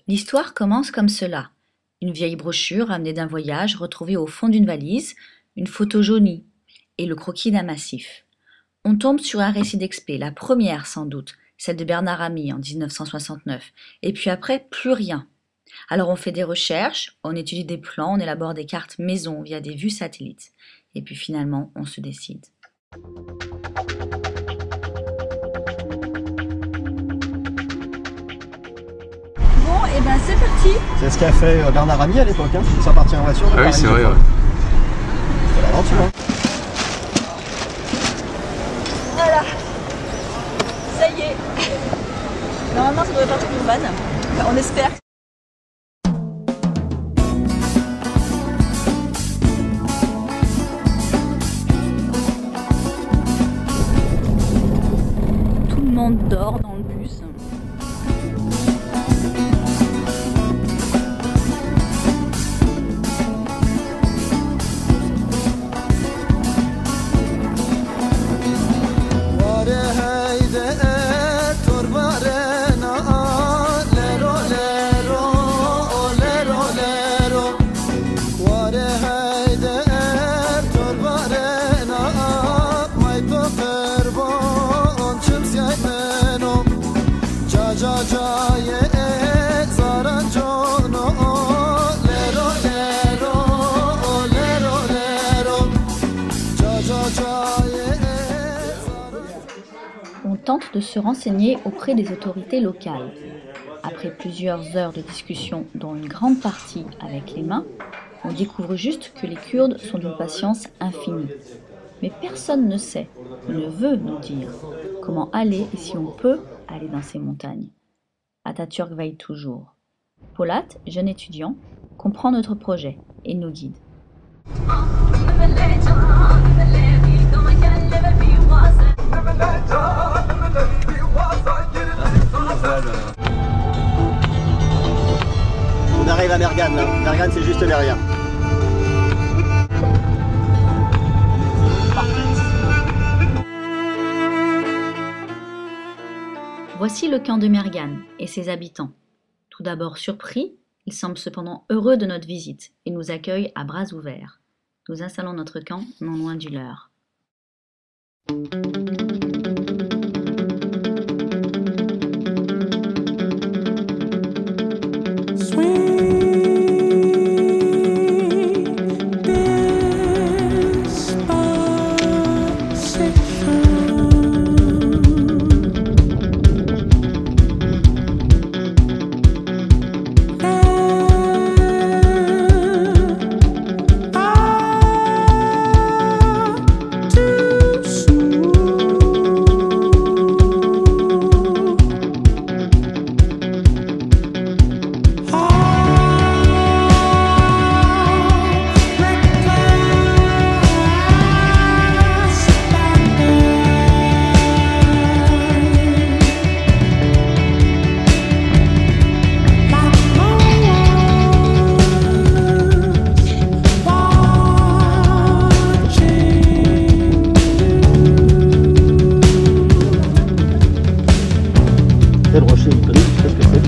L'histoire commence comme cela. Une vieille brochure ramenée d'un voyage retrouvée au fond d'une valise, une photo jaunie et le croquis d'un massif. On tombe sur un récit d'expé, la première sans doute, celle de Bernard Ami en 1969, et puis après, plus rien. Alors on fait des recherches, on étudie des plans, on élabore des cartes maison via des vues satellites, et puis finalement on se décide. Bon, et ben c'est parti. C'est ce qu'a fait Bernard Ami à l'époque, hein. Ils sont partis en voiture. Ah oui, c'est vrai. Ouais. C'est l'aventure. Hein. Voilà. Ça y est. Normalement, ça devrait partir d'une vanne. Enfin, on espère. Tout le monde dort dans le bus. On tente de se renseigner auprès des autorités locales. Après plusieurs heures de discussion, dont une grande partie avec les mains, on découvre juste que les Kurdes sont d'une patience infinie. Mais personne ne sait, ne veut nous dire comment aller et si on peut aller dans ces montagnes. Atatürk veille toujours. Polat, jeune étudiant, comprend notre projet et nous guide. On arrive à Mergan, là. Mergan, c'est juste derrière. Voici le camp de Mergan et ses habitants. Tout d'abord surpris, ils semblent cependant heureux de notre visite et nous accueillent à bras ouverts. Nous installons notre camp non loin du leur. Le rocher, il connaît, tu sais ce que c'est.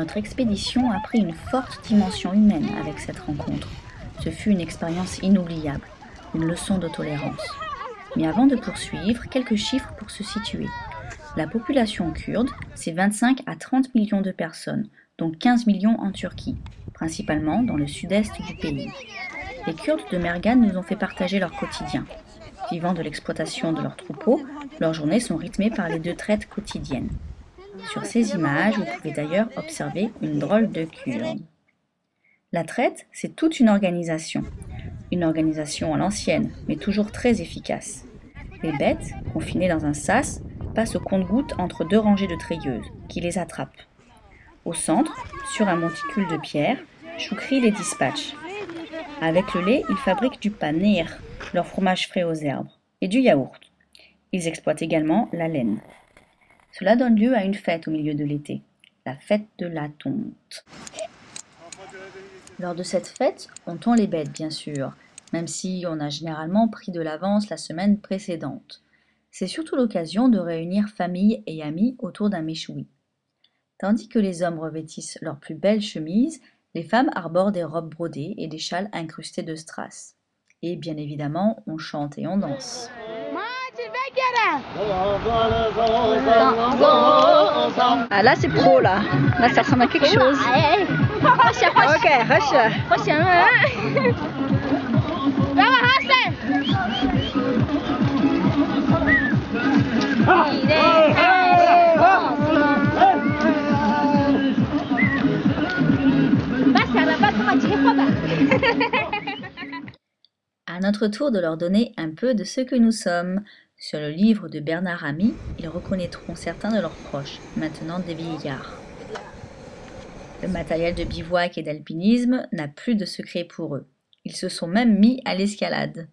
Notre expédition a pris une forte dimension humaine avec cette rencontre. Ce fut une expérience inoubliable, une leçon de tolérance. Mais avant de poursuivre, quelques chiffres pour se situer. La population kurde, c'est 25 à 30 millions de personnes, dont 15 millions en Turquie, principalement dans le sud-est du pays. Les Kurdes de Mergan nous ont fait partager leur quotidien. Vivant de l'exploitation de leurs troupeaux, leurs journées sont rythmées par les 2 traites quotidiennes. Sur ces images, vous pouvez d'ailleurs observer une drôle de Kurde. La traite, c'est toute une organisation. Une organisation à l'ancienne, mais toujours très efficace. Les bêtes, confinées dans un sas, passent au compte-gouttes entre 2 rangées de treilleuses, qui les attrapent. Au centre, sur un monticule de pierre, Choukri les dispatche. Avec le lait, ils fabriquent du paneer, leur fromage frais aux herbes, et du yaourt. Ils exploitent également la laine. Cela donne lieu à une fête au milieu de l'été, la fête de la tonte. Lors de cette fête, on tond les bêtes bien sûr, même si on a généralement pris de l'avance la semaine précédente. C'est surtout l'occasion de réunir famille et amis autour d'un méchoui. Tandis que les hommes revêtissent leurs plus belles chemises, les femmes arborent des robes brodées et des châles incrustés de strass. Et bien évidemment, on chante et on danse. Ah là c'est pro là. Là ça ressemble à quelque chose. Ok, À notre tour de leur donner un peu de ce que nous sommes. Sur le livre de Bernard Ami, ils reconnaîtront certains de leurs proches, maintenant des vieillards. Le matériel de bivouac et d'alpinisme n'a plus de secret pour eux. Ils se sont même mis à l'escalade.